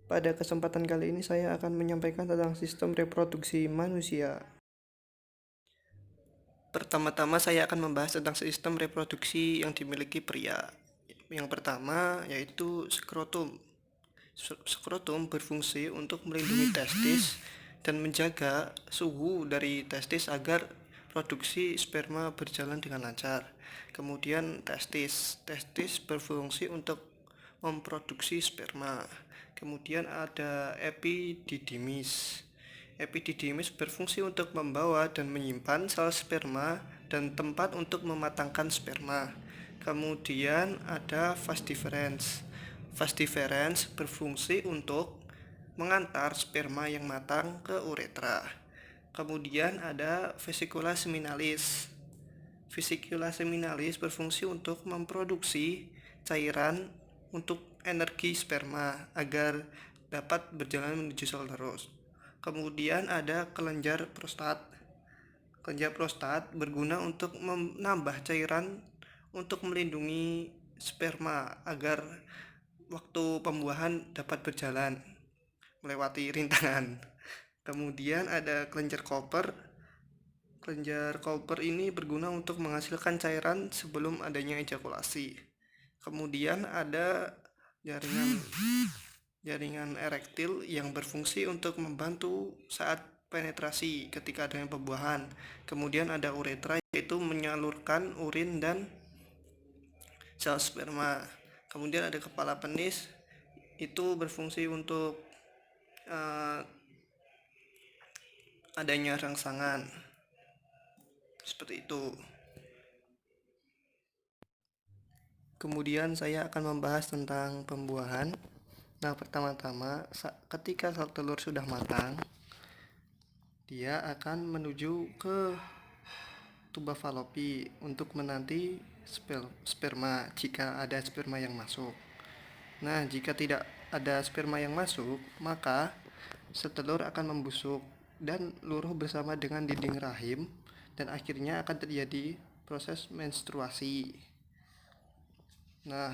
Pada kesempatan kali ini saya akan menyampaikan tentang sistem reproduksi manusia. Pertama-tama saya akan membahas tentang sistem reproduksi yang dimiliki pria. Yang pertama yaitu skrotum. Skrotum berfungsi untuk melindungi testis dan menjaga suhu dari testis agar produksi sperma berjalan dengan lancar. Kemudian testis berfungsi untuk memproduksi sperma. Kemudian ada epididymis. Epididymis berfungsi untuk membawa dan menyimpan sel sperma dan tempat untuk mematangkan sperma. Kemudian ada vas deferens. Vas deferens berfungsi untuk mengantar sperma yang matang ke uretra. Kemudian ada vesicula seminalis. Vesicula seminalis berfungsi untuk memproduksi cairan untuk energi sperma agar dapat berjalan menuju sel terus. Kemudian ada kelenjar prostat. Kelenjar prostat berguna untuk menambah cairan untuk melindungi sperma agar waktu pembuahan dapat berjalan melewati rintangan. Kemudian ada kelenjar Cooper. Kelenjar Cooper ini berguna untuk menghasilkan cairan sebelum adanya ejakulasi. Kemudian ada jaringan erektil yang berfungsi untuk membantu saat penetrasi ketika adanya pembuahan. Kemudian ada uretra yaitu menyalurkan urin dan sel sperma. Kemudian ada kepala penis, itu berfungsi untuk adanya rangsangan. Seperti itu. Kemudian saya akan membahas tentang pembuahan. Nah, pertama-tama ketika sel telur sudah matang, dia akan menuju ke tuba falopi untuk menanti sperma jika ada sperma yang masuk. Nah, jika tidak ada sperma yang masuk, maka setelur akan membusuk dan luruh bersama dengan dinding rahim dan akhirnya akan terjadi proses menstruasi. Nah,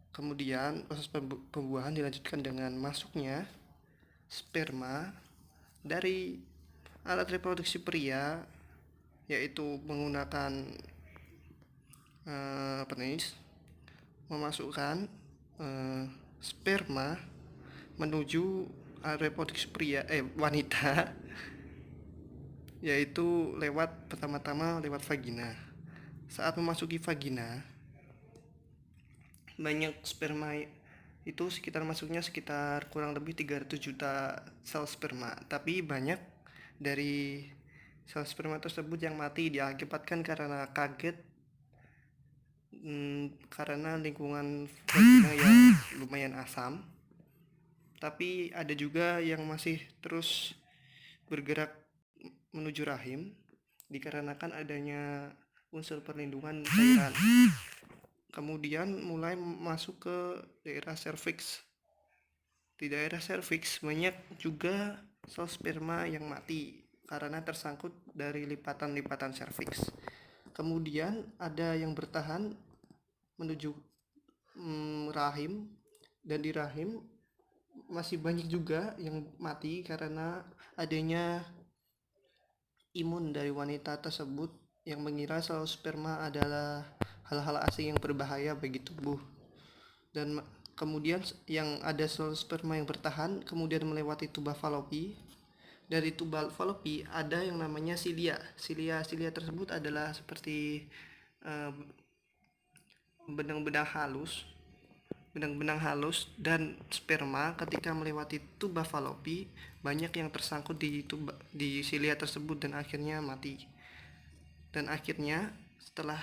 kemudian proses pembuahan dilanjutkan dengan masuknya sperma dari alat reproduksi pria, yaitu menggunakan penis memasukkan sperma menuju alat reproduksi wanita, yaitu pertama-tama lewat vagina. Saat memasuki vagina, banyak sperma itu masuknya sekitar kurang lebih 300 juta sel sperma, tapi banyak dari sel sperma tersebut yang mati diakibatkan karena kaget karena lingkungan vagina yang lumayan asam. Tapi ada juga yang masih terus bergerak menuju rahim dikarenakan adanya unsur perlindungan cairan. Kemudian mulai masuk ke daerah serviks. Di daerah serviks banyak juga sel sperma yang mati karena tersangkut dari lipatan-lipatan serviks. Kemudian ada yang bertahan menuju rahim, dan di rahim masih banyak juga yang mati karena adanya imun dari wanita tersebut yang mengira sel sperma adalah hal-hal asing yang berbahaya bagi tubuh. Dan kemudian yang ada sel sperma yang bertahan kemudian melewati tuba falopi. Dari tuba falopi ada yang namanya silia. Silia tersebut adalah seperti benang-benang halus dan sperma ketika melewati tuba falopi banyak yang tersangkut di silia tersebut dan akhirnya mati. Dan akhirnya setelah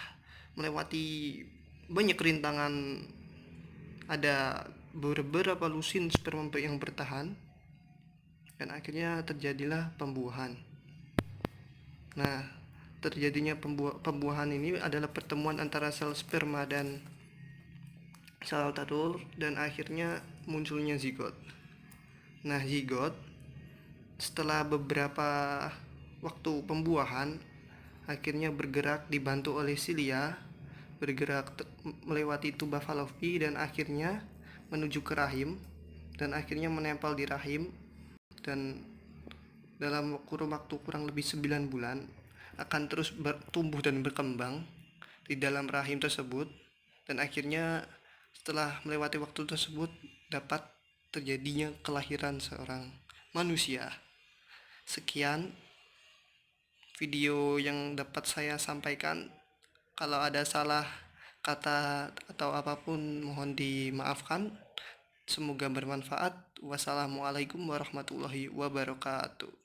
melewati banyak rintangan, ada beberapa lusin sperma yang bertahan dan akhirnya terjadilah pembuahan. Nah, terjadinya pembuahan ini adalah pertemuan antara sel sperma dan sel telur dan akhirnya munculnya zigot. Nah, zigot setelah beberapa waktu pembuahan akhirnya bergerak dibantu oleh silia, bergerak melewati tuba falopi dan akhirnya menuju ke rahim. dan akhirnya menempel di rahim, dan dalam kurun waktu kurang lebih 9 bulan akan terus bertumbuh dan berkembang di dalam rahim tersebut, dan akhirnya setelah melewati waktu tersebut dapat terjadinya kelahiran seorang manusia. Sekian video yang dapat saya sampaikan. Kalau ada salah kata atau apapun mohon dimaafkan. Semoga bermanfaat. Wassalamualaikum warahmatullahi wabarakatuh.